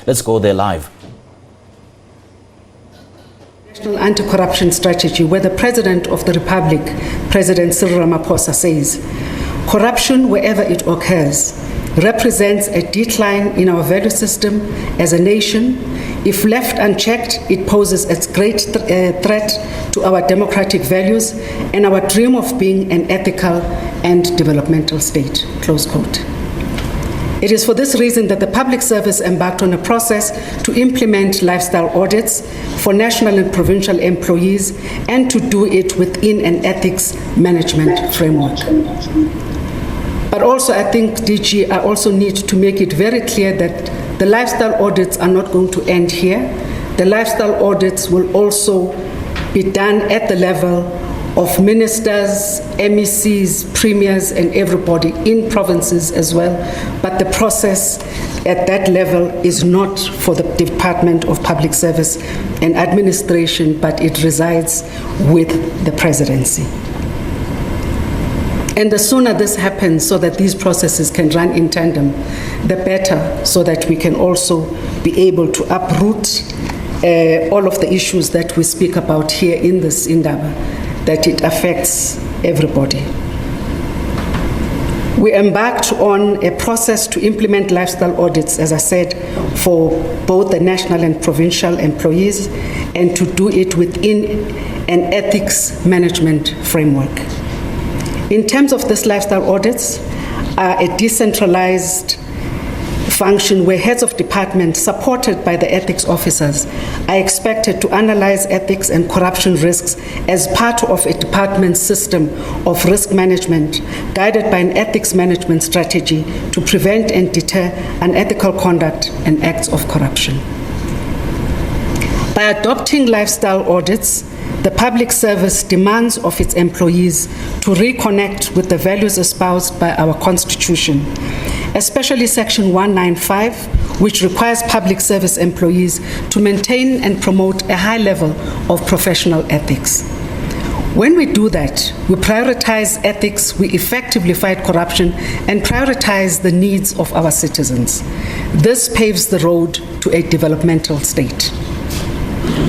Let's go there live. National Anti-Corruption Strategy, where the President of the Republic, President Cyril Ramaphosa, says, corruption wherever it occurs represents a decline in our value system as a nation. If left unchecked, it poses a great threat to our democratic values and our dream of being an ethical and developmental state, close quote. It is for this reason that the public service embarked on a process to implement lifestyle audits for national and provincial employees and to do it within an ethics management framework. But also, I think, DG, I also need to make it very clear that the lifestyle audits are not going to end here. The lifestyle audits will also be done at the level of ministers, MECs, premiers, and everybody in provinces as well. But the process at that level is not for the Department of Public Service and Administration, but it resides with the presidency. And the sooner this happens so that these processes can run in tandem, the better, so that we can also be able to uproot all of the issues that we speak about here in this indaba, that it affects everybody. We embarked on a process to implement lifestyle audits, as I said, for both the national and provincial employees, and to do it within an ethics management framework. In terms of this lifestyle audits, a decentralized function where heads of department supported by the ethics officers are expected to analyze ethics and corruption risks as part of a department system of risk management guided by an ethics management strategy to prevent and deter unethical conduct and acts of corruption. By adopting lifestyle audits, the public service demands of its employees to reconnect with the values espoused by our Constitution, especially Section 195, which requires public service employees to maintain and promote a high level of professional ethics. When we do that, we prioritize ethics, we effectively fight corruption, and prioritize the needs of our citizens. This paves the road to a developmental state.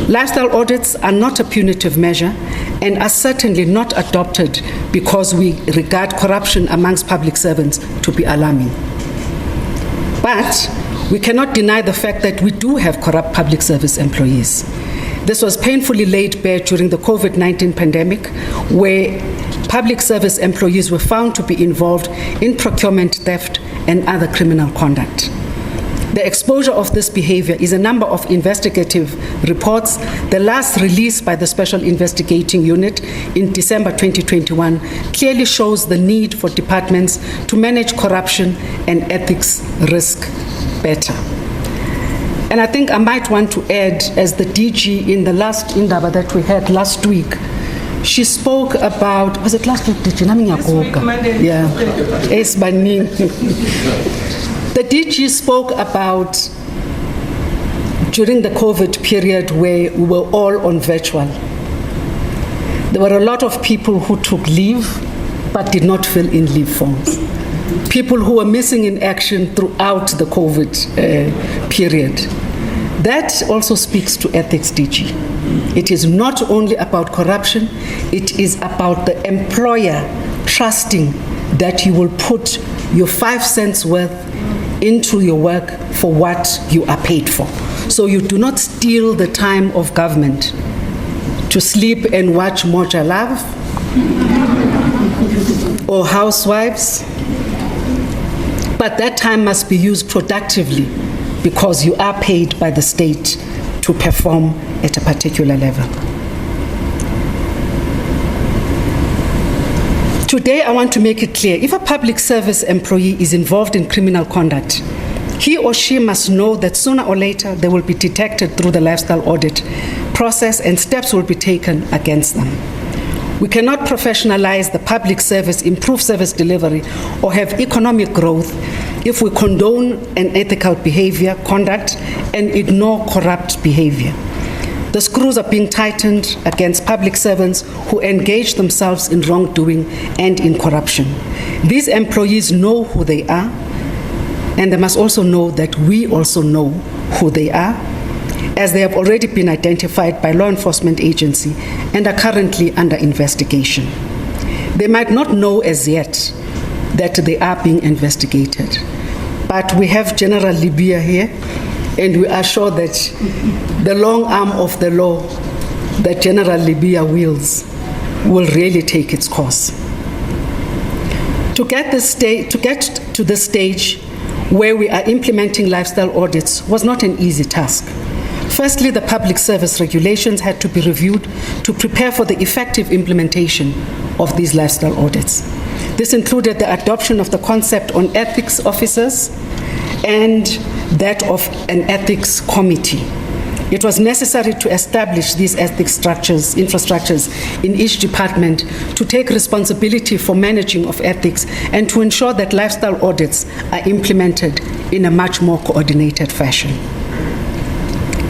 Lifestyle audits are not a punitive measure and are certainly not adopted because we regard corruption amongst public servants to be alarming. But we cannot deny the fact that we do have corrupt public service employees. This was painfully laid bare during the COVID-19 pandemic, where public service employees were found to be involved in procurement theft and other criminal conduct. The exposure of this behavior is a number of investigative reports, the last released by the Special Investigating Unit in December 2021, clearly shows the need for departments to manage corruption and ethics risk better. And I think I might want to add, as the DG in the last indaba that we had last week, she spoke about, was it last week, DG? Yeah. The DG spoke about during the COVID period where we were all on virtual. There were a lot of people who took leave but did not fill in leave forms. People who were missing in action throughout the COVID period. That also speaks to ethics, DG. It is not only about corruption, it is about the employer trusting that you will put your 5 cents worth into your work for what you are paid for. So you do not steal the time of government to sleep and watch Moja Love or Housewives, but that time must be used productively because you are paid by the state to perform at a particular level. Today, I want to make it clear, if a public service employee is involved in criminal conduct, he or she must know that sooner or later they will be detected through the lifestyle audit process and steps will be taken against them. We cannot professionalize the public service, improve service delivery, or have economic growth if we condone unethical behavior, conduct, and ignore corrupt behavior. The screws are being tightened against public servants who engage themselves in wrongdoing and in corruption. These employees know who they are, and they must also know that we also know who they are, as they have already been identified by law enforcement agency and are currently under investigation. They might not know as yet that they are being investigated, but we have General Libya here, and we are sure that the long arm of the law that General Libya wields will really take its course. To get to the stage where we are implementing lifestyle audits was not an easy task. Firstly, the public service regulations had to be reviewed to prepare for the effective implementation of these lifestyle audits. This included the adoption of the concept on ethics officers and that of an ethics committee. It was necessary to establish these ethics infrastructures in each department to take responsibility for managing of ethics and to ensure that lifestyle audits are implemented in a much more coordinated fashion.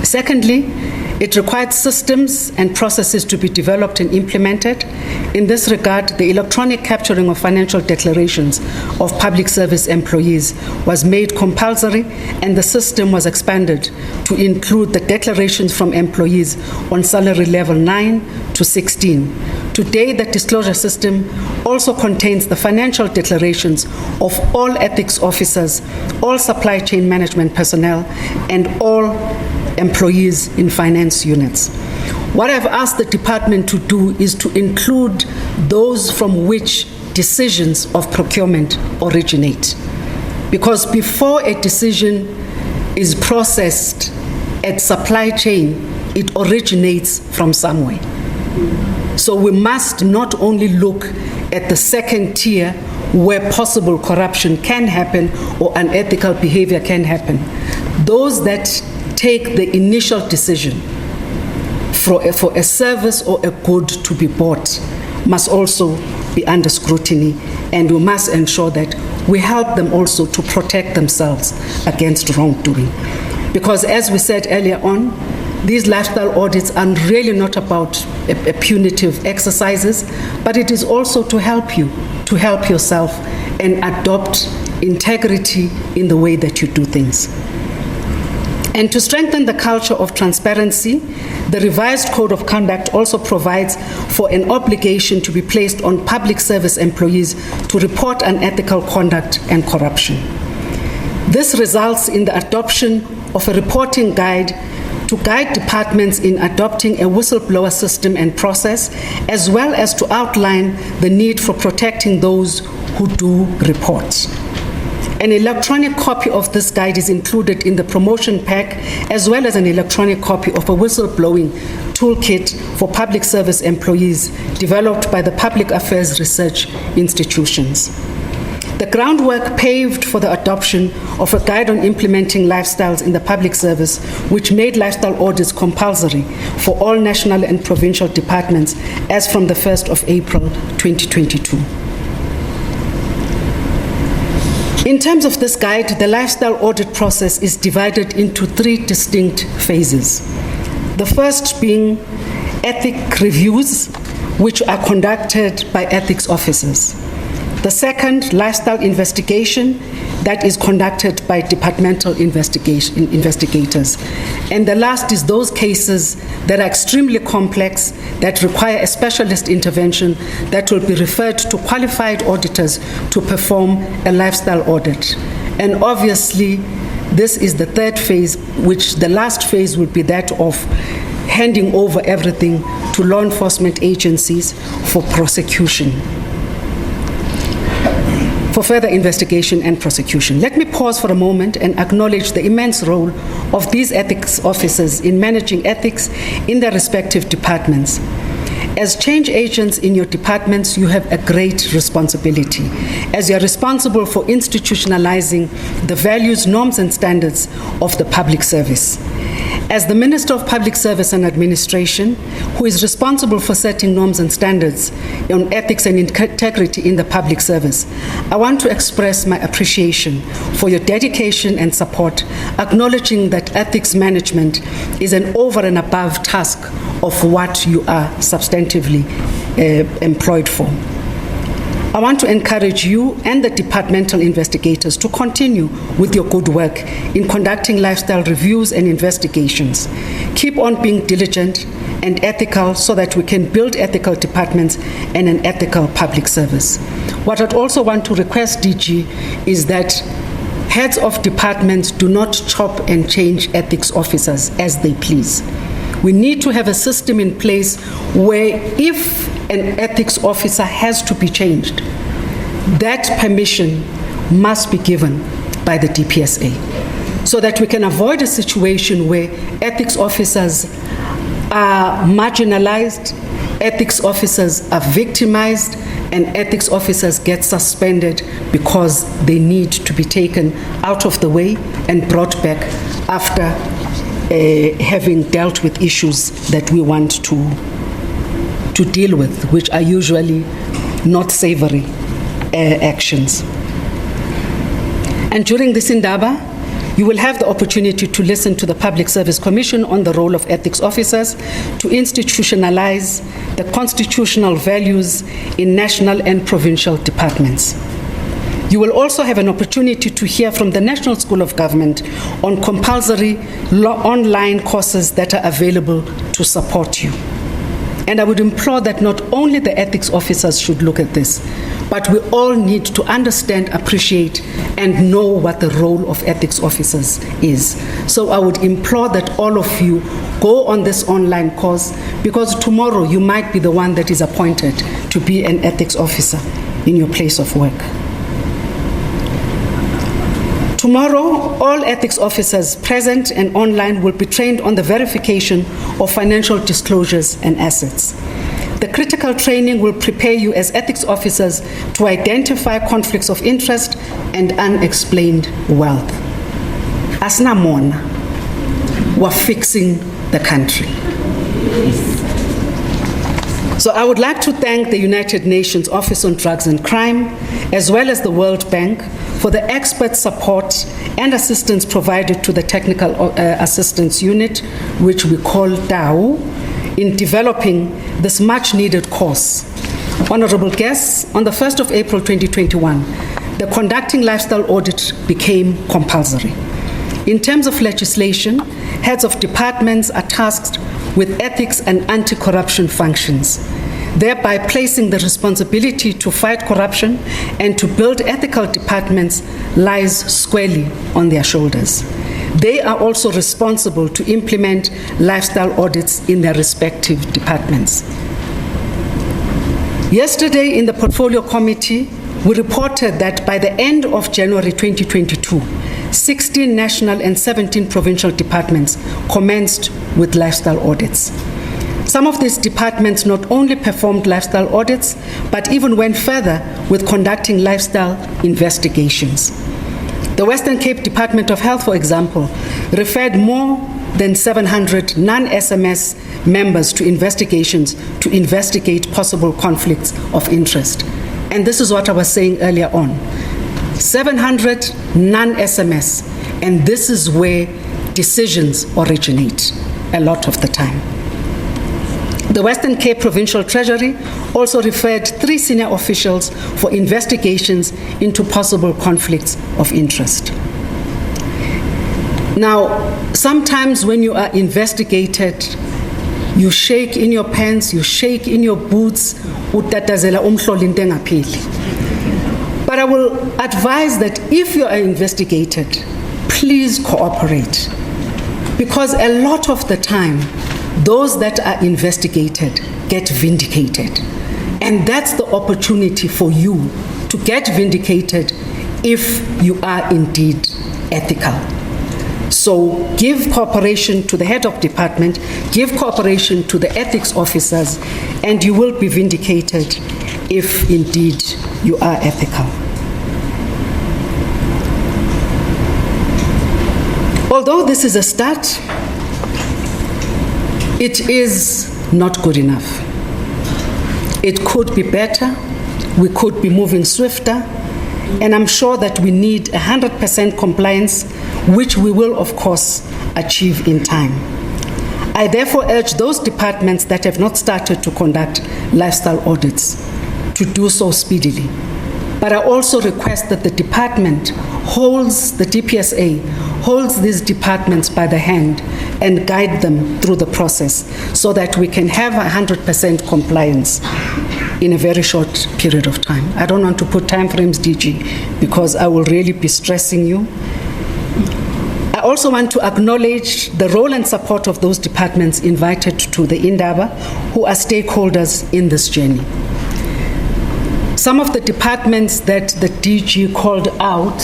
Secondly, it required systems and processes to be developed and implemented. In this regard, the electronic capturing of financial declarations of public service employees was made compulsory, and the system was expanded to include the declarations from employees on salary level 9 to 16. Today, the disclosure system also contains the financial declarations of all ethics officers, all supply chain management personnel, and all employees in finance units. What I've asked the department to do is to include those from which decisions of procurement originate. Because before a decision is processed at supply chain, it originates from somewhere. So we must not only look at the second tier where possible corruption can happen or unethical behavior can happen. Those that take the initial decision for a service or a good to be bought must also be under scrutiny, and we must ensure that we help them also to protect themselves against wrongdoing. Because as we said earlier on, these lifestyle audits are really not about a punitive exercises, but it is also to help you, to help yourself and adopt integrity in the way that you do things. And to strengthen the culture of transparency, the revised Code of Conduct also provides for an obligation to be placed on public service employees to report unethical conduct and corruption. This results in the adoption of a reporting guide to guide departments in adopting a whistleblower system and process, as well as to outline the need for protecting those who do report. An electronic copy of this guide is included in the promotion pack, as well as an electronic copy of a whistleblowing toolkit for public service employees developed by the Public Affairs Research Institutions. The groundwork paved for the adoption of a guide on implementing lifestyles in the public service, which made lifestyle audits compulsory for all national and provincial departments as from the 1st of April 2022. In terms of this guide, the lifestyle audit process is divided into 3 distinct phases. The first being ethic reviews, which are conducted by ethics officers. The second, lifestyle investigation, that is conducted by departmental investigators. And the last is those cases that are extremely complex, that require a specialist intervention, that will be referred to qualified auditors to perform a lifestyle audit. And obviously, this is the third phase, which the last phase would be that of handing over everything to law enforcement agencies for prosecution, for further investigation and prosecution. Let me pause for a moment and acknowledge the immense role of these ethics officers in managing ethics in their respective departments. As change agents in your departments, you have a great responsibility, as you are responsible for institutionalizing the values, norms, and standards of the public service. As the Minister of Public Service and Administration, who is responsible for setting norms and standards on ethics and integrity in the public service, I want to express my appreciation for your dedication and support, acknowledging that ethics management is an over and above task of what you are substantively employed for. I want to encourage you and the departmental investigators to continue with your good work in conducting lifestyle reviews and investigations. Keep on being diligent and ethical so that we can build ethical departments and an ethical public service. What I'd also want to request, DG, is that heads of departments do not chop and change ethics officers as they please. We need to have a system in place where if an ethics officer has to be changed, that permission must be given by the DPSA so that we can avoid a situation where ethics officers are marginalized, ethics officers are victimized, and ethics officers get suspended because they need to be taken out of the way and brought back after having dealt with issues that we want to deal with, which are usually not savory actions. And during this indaba, you will have the opportunity to listen to the Public Service Commission on the role of ethics officers to institutionalize the constitutional values in national and provincial departments. You will also have an opportunity to hear from the National School of Government on compulsory online courses that are available to support you. And I would implore that not only the ethics officers should look at this, but we all need to understand, appreciate, and know what the role of ethics officers is. So I would implore that all of you go on this online course, because tomorrow you might be the one that is appointed to be an ethics officer in your place of work. Tomorrow, all ethics officers present and online will be trained on the verification of financial disclosures and assets. The critical training will prepare you as ethics officers to identify conflicts of interest and unexplained wealth. Asnamona, we're fixing the country. So I would like to thank the United Nations Office on Drugs and Crime, as well as the World Bank, for the expert support and assistance provided to the Technical Assistance Unit, which we call DAO, in developing this much-needed course. Honorable guests, on the 1st of April 2021, the conducting lifestyle audit became compulsory. In terms of legislation, heads of departments are tasked with ethics and anti-corruption functions, thereby placing the responsibility to fight corruption and to build ethical departments lies squarely on their shoulders. They are also responsible to implement lifestyle audits in their respective departments. Yesterday in the Portfolio Committee, we reported that by the end of January 2022, 16 national and 17 provincial departments commenced with lifestyle audits. Some of these departments not only performed lifestyle audits, but even went further with conducting lifestyle investigations. The Western Cape Department of Health, for example, referred more than 700 non-SMS members to investigations to investigate possible conflicts of interest. And this is what I was saying earlier on. 700 non-SMS, and this is where decisions originate a lot of the time. The Western Cape Provincial Treasury also referred 3 senior officials for investigations into possible conflicts of interest. Now, sometimes when you are investigated, you shake in your pants, you shake in your boots, utatazela umhloli into engapheli. But I will advise that if you are investigated, please cooperate. Because a lot of the time, those that are investigated get vindicated. And that's the opportunity for you to get vindicated if you are indeed ethical. So give cooperation to the head of department, give cooperation to the ethics officers, and you will be vindicated if indeed you are ethical. Although this is a start, it is not good enough. It could be better. We could be moving swifter. And I'm sure that we need 100% compliance, which we will, of course, achieve in time. I therefore urge those departments that have not started to conduct lifestyle audits, to do so speedily. But I also request that the department holds, the DPSA, holds these departments by the hand and guide them through the process so that we can have 100% compliance in a very short period of time. I don't want to put timeframes, DG, because I will really be stressing you. I also want to acknowledge the role and support of those departments invited to the indaba who are stakeholders in this journey. Some of the departments that the DG called out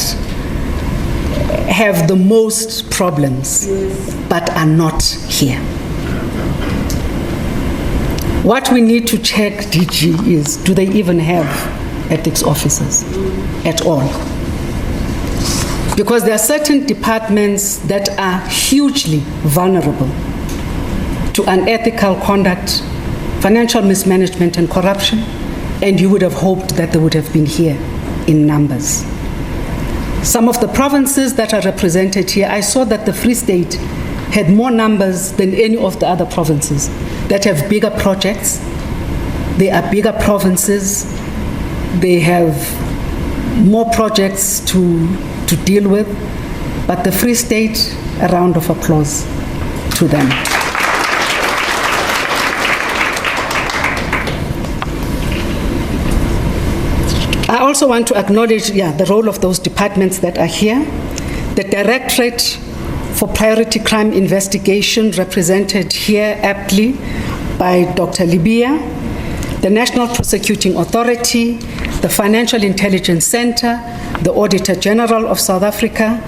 have the most problems, but are not here. What we need to check, DG, is do they even have ethics officers at all? Because there are certain departments that are hugely vulnerable to unethical conduct, financial mismanagement and corruption, and you would have hoped that they would have been here in numbers. Some of the provinces that are represented here, I saw that the Free State had more numbers than any of the other provinces that have bigger projects. They are bigger provinces. They have more projects to deal with. But the Free State, a round of applause to them. I also want to acknowledge the role of those departments that are here. The Directorate for Priority Crime Investigation, represented here aptly by Dr. Libya, the National Prosecuting Authority, the Financial Intelligence Center, the Auditor General of South Africa,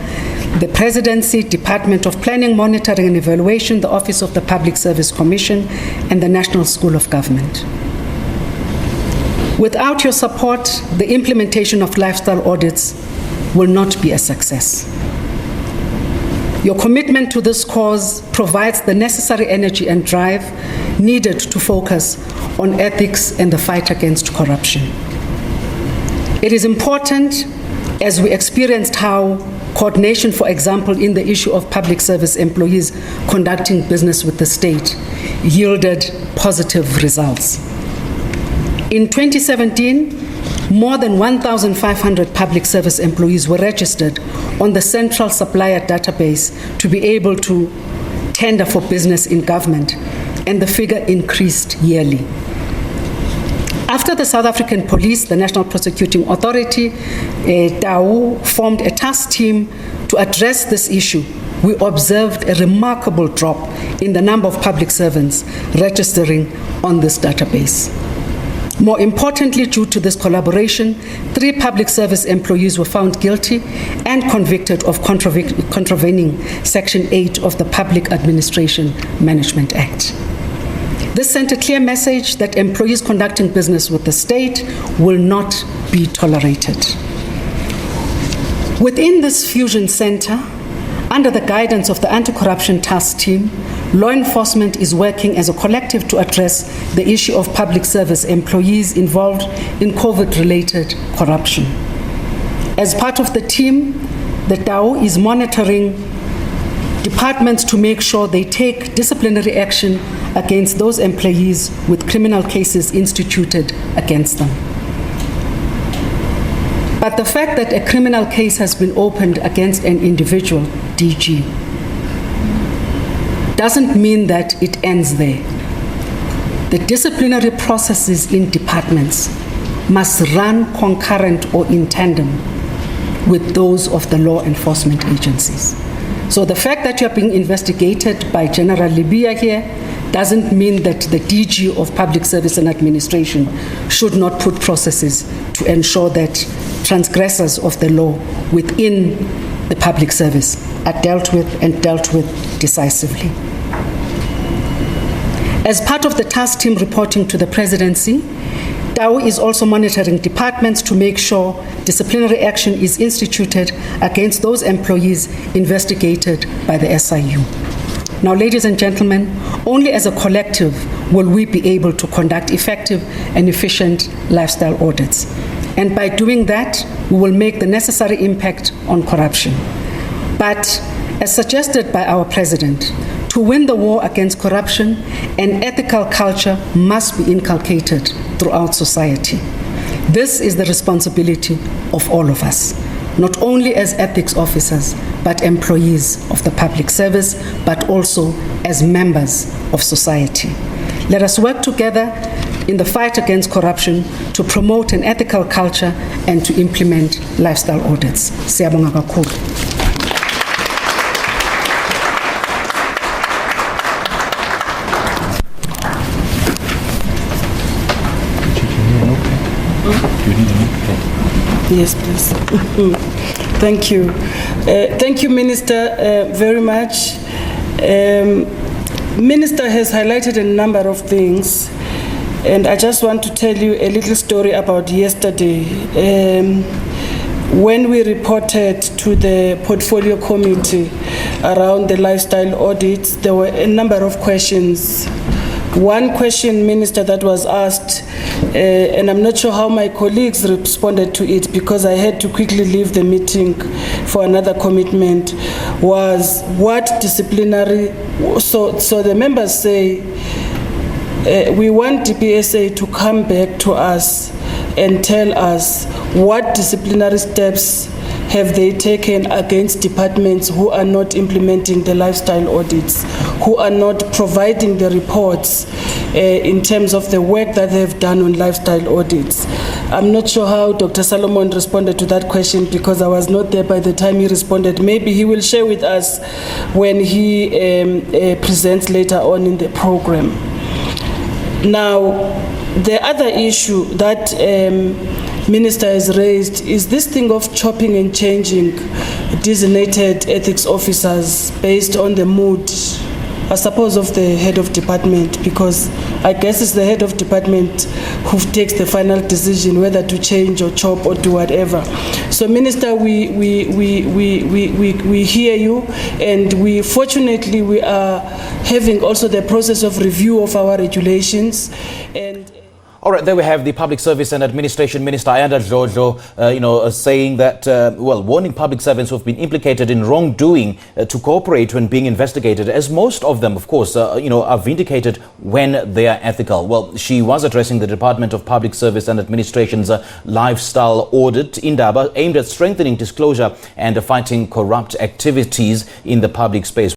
the Presidency, Department of Planning, Monitoring and Evaluation, the Office of the Public Service Commission, and the National School of Government. Without your support, the implementation of lifestyle audits will not be a success. Your commitment to this cause provides the necessary energy and drive needed to focus on ethics and the fight against corruption. It is important, as we experienced how coordination, for example, in the issue of public service employees conducting business with the state, yielded positive results. In 2017, more than 1,500 public service employees were registered on the central supplier database to be able to tender for business in government, and the figure increased yearly. After the South African Police, the National Prosecuting Authority, DAU, formed a task team to address this issue, we observed a remarkable drop in the number of public servants registering on this database. More importantly, due to this collaboration, 3 public service employees were found guilty and convicted of contravening Section 8 of the Public Administration Management Act. This sent a clear message that employees conducting business with the state will not be tolerated. Within this fusion center, under the guidance of the Anti-Corruption Task Team, law enforcement is working as a collective to address the issue of public service employees involved in COVID-related corruption. As part of the team, the DAO is monitoring departments to make sure they take disciplinary action against those employees with criminal cases instituted against them. But the fact that a criminal case has been opened against an individual, DG, doesn't mean that it ends there. The disciplinary processes in departments must run concurrent or in tandem with those of the law enforcement agencies. So the fact that you're being investigated by General Libya here doesn't mean that the DG of Public Service and Administration should not put processes to ensure that transgressors of the law within the public service are dealt with and dealt with decisively. As part of the task team reporting to the Presidency, DAO is also monitoring departments to make sure disciplinary action is instituted against those employees investigated by the SIU. Now, ladies and gentlemen, only as a collective will we be able to conduct effective and efficient lifestyle audits. And by doing that, we will make the necessary impact on corruption. But as suggested by our President, to win the war against corruption, an ethical culture must be inculcated throughout society. This is the responsibility of all of us, not only as ethics officers, but employees of the public service, but also as members of society. Let us work together in the fight against corruption to promote an ethical culture and to implement lifestyle audits. Siyabonga kakhulu. Yes, please. Thank you. Thank you, Minister, very much. Minister has highlighted a number of things, and I just want to tell you a little story about yesterday. When we reported to the portfolio committee around the lifestyle audits, there were a number of questions. One question, Minister, that was asked, and I'm not sure how my colleagues responded to it because I had to quickly leave the meeting for another commitment, was what disciplinary, so the members say, we want DPSA to come back to us and tell us what disciplinary steps have they taken against departments who are not implementing the lifestyle audits, who are not providing the reports in terms of the work that they've done on lifestyle audits. I'm not sure how Dr. Solomon responded to that question because I was not there by the time he responded. Maybe he will share with us when he presents later on in the program. Now, the other issue that Minister has raised is this thing of chopping and changing designated ethics officers based on the mood, I suppose, of the head of department, because I guess it's the head of department who takes the final decision whether to change or chop or do whatever. So, Minister, we hear you, and fortunately we are having also the process of review of our regulations. And all right, there we have the Public Service and Administration Minister Ayanda Dlodlo, saying that, warning public servants who have been implicated in wrongdoing to cooperate when being investigated, as most of them, of course, are vindicated when they are ethical. Well, she was addressing the Department of Public Service and Administration's lifestyle audit, indaba, aimed at strengthening disclosure and fighting corrupt activities in the public space.